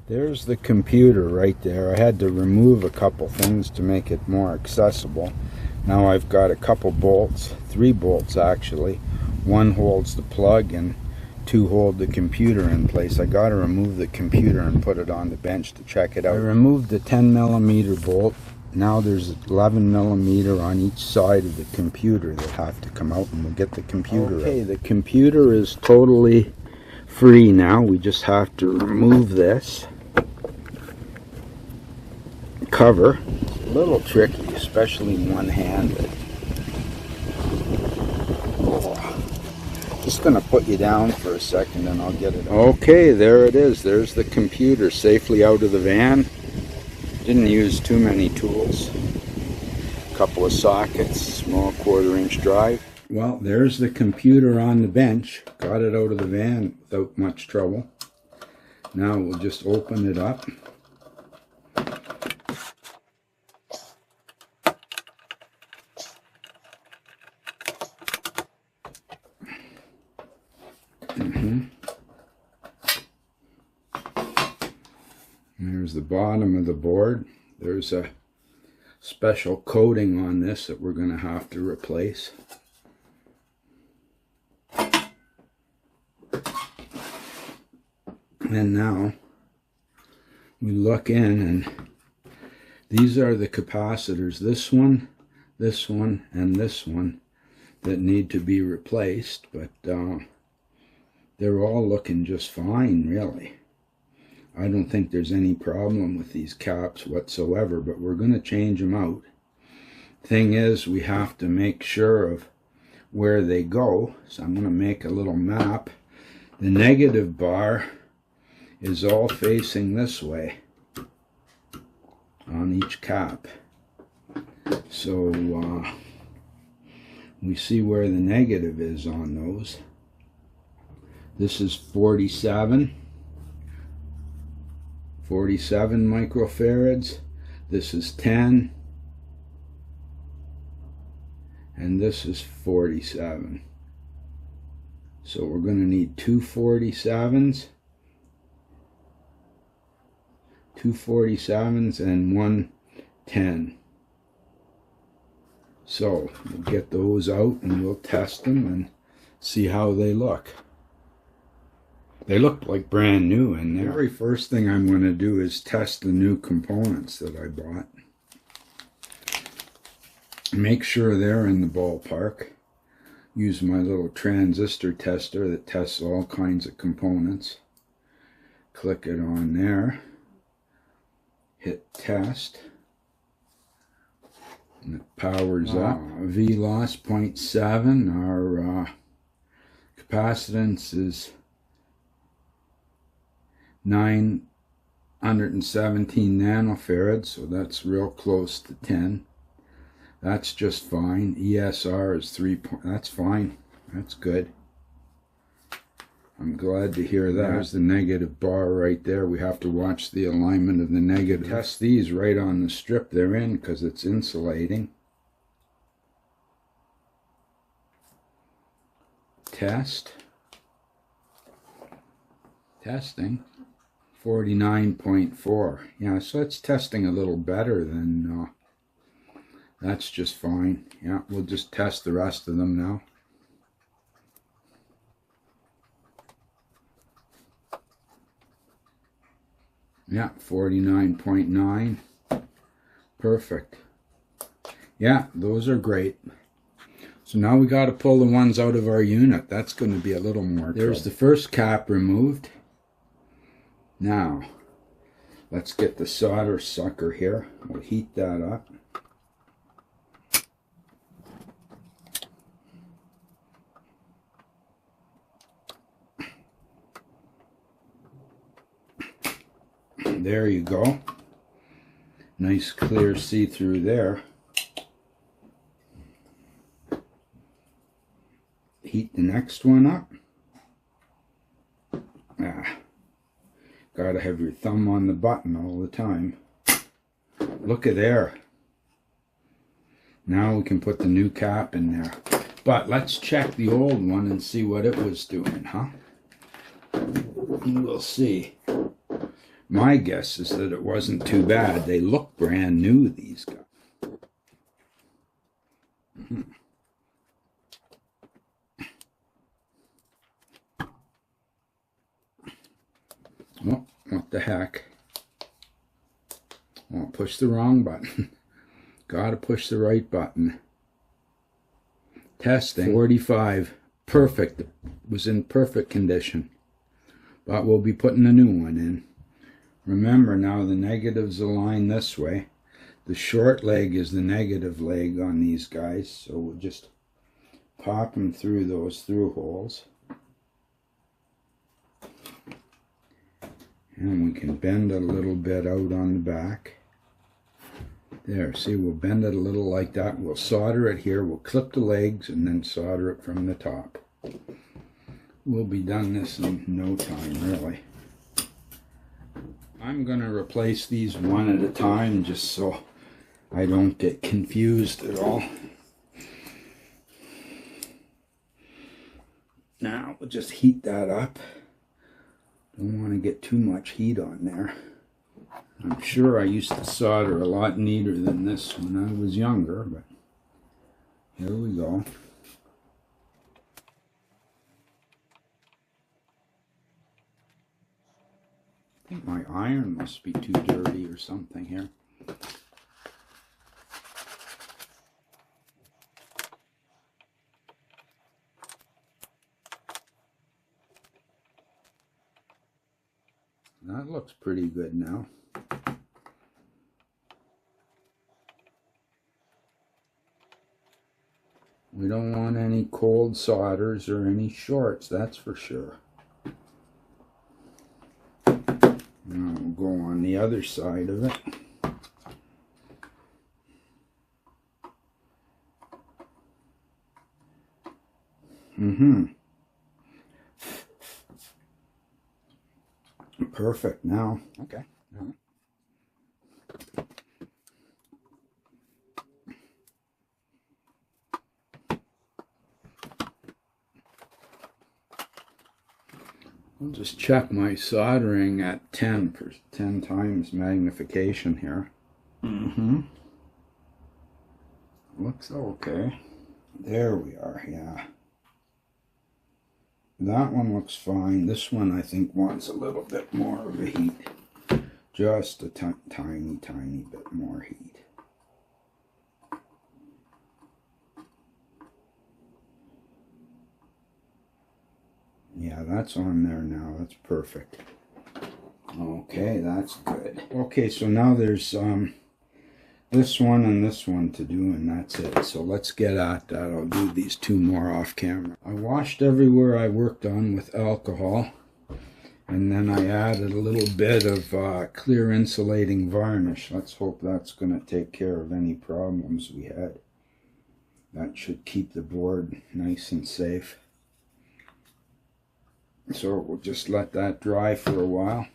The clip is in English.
There's the computer right there. I had to remove a couple things to make it more accessible. Now I've got a couple bolts, 3 bolts actually. One holds the plug and 2 hold the computer in place. I got to remove the computer and put it on the bench to check it out. I removed the 10mm bolt. Now there's 11mm on each side of the computer that have to come out, and we'll get the computer out. Okay, the computer is totally free now. We just have to remove this cover. It's a little tricky, especially one-handed. Just gonna put you down for a second and I'll get it. Okay, there it is. There's the computer safely out of the van. Didn't use too many tools. A couple of sockets, small 1/4-inch drive. Well, there's the computer on the bench. Got it out of the van without much trouble. Now we'll just open it up. There's the bottom of the board. There's a special coating on this that we're going to have to replace. And now we look in, and these are the capacitors. This one, and this one that need to be replaced, but they're all looking just fine, really. I don't think there's any problem with these caps whatsoever, but we're going to change them out. Thing is, we have to make sure of where they go, so I'm going to make a little map. The negative bar is all facing this way on each cap. So we see where the negative is on those. This is 47 microfarads. This is 10, and this is 47. So we're going to need 2 47s, and 1 10. So we'll get those out and we'll test them and see how they look. They look like brand new in there. The very first thing I'm going to do is test the new components that I bought. Make sure they're in the ballpark. Use my little transistor tester that tests all kinds of components. Click it on there. Hit test. And it powers up. V loss 0.7. Our capacitance is 917 nanofarads, so that's real close to 10. That's just fine. ESR is 3. That's fine. That's good. I'm glad to hear that. There's the negative bar right there. We have to watch the alignment of the negative. Test these right on the strip they're in because it's insulating. Test. Testing. 49.4. Yeah, so it's testing a little better than that's just fine. Yeah, we'll just test the rest of them now. Yeah, 49.9. Perfect. Yeah, those are great. So now we got to pull the ones out of our unit. That's going to be a little more trouble. There's the first cap removed. Now, let's get the solder sucker here. We'll heat that up. There you go. Nice clear see-through there. Heat the next one up. Gotta have your thumb on the button all the time. Look at there. Now we can put the new cap in there. But let's check the old one and see what it was doing, huh? We'll see. My guess is that it wasn't too bad. They look brand new, these guys. Oh, what the heck. Oh, push the wrong button. Gotta push the right button. Testing. 45. Perfect. It was in perfect condition. But we'll be putting a new one in. Remember now, the negatives align this way. The short leg is the negative leg on these guys, so we'll just pop them through those through holes. And we can bend it a little bit out on the back. There, see, we'll bend it a little like that. We'll solder it here. We'll clip the legs and then solder it from the top. We'll be done this in no time, really. I'm going to replace these one at a time just so I don't get confused at all. Now, we'll just heat that up. Don't want to get too much heat on there. I'm sure I used to solder a lot neater than this when I was younger, but here we go. I think my iron must be too dirty or something here. That looks pretty good now. We don't want any cold solders or any shorts, that's for sure. Now we'll go on the other side of it. Perfect now. Okay. I'll just check my soldering at 10 times magnification here. Looks okay. There we are, yeah. That one looks fine. This one I think wants a little bit more of a heat. Just a tiny bit more heat. Yeah, that's on there now. That's perfect. Okay, that's good. Okay, so now there's this one and this one to do, and that's it. So let's get at that. I'll do these two more off camera. I washed everywhere I worked on with alcohol, and then I added a little bit of clear insulating varnish. Let's hope that's going to take care of any problems we had. That should keep the board nice and safe. So we'll just let that dry for a while.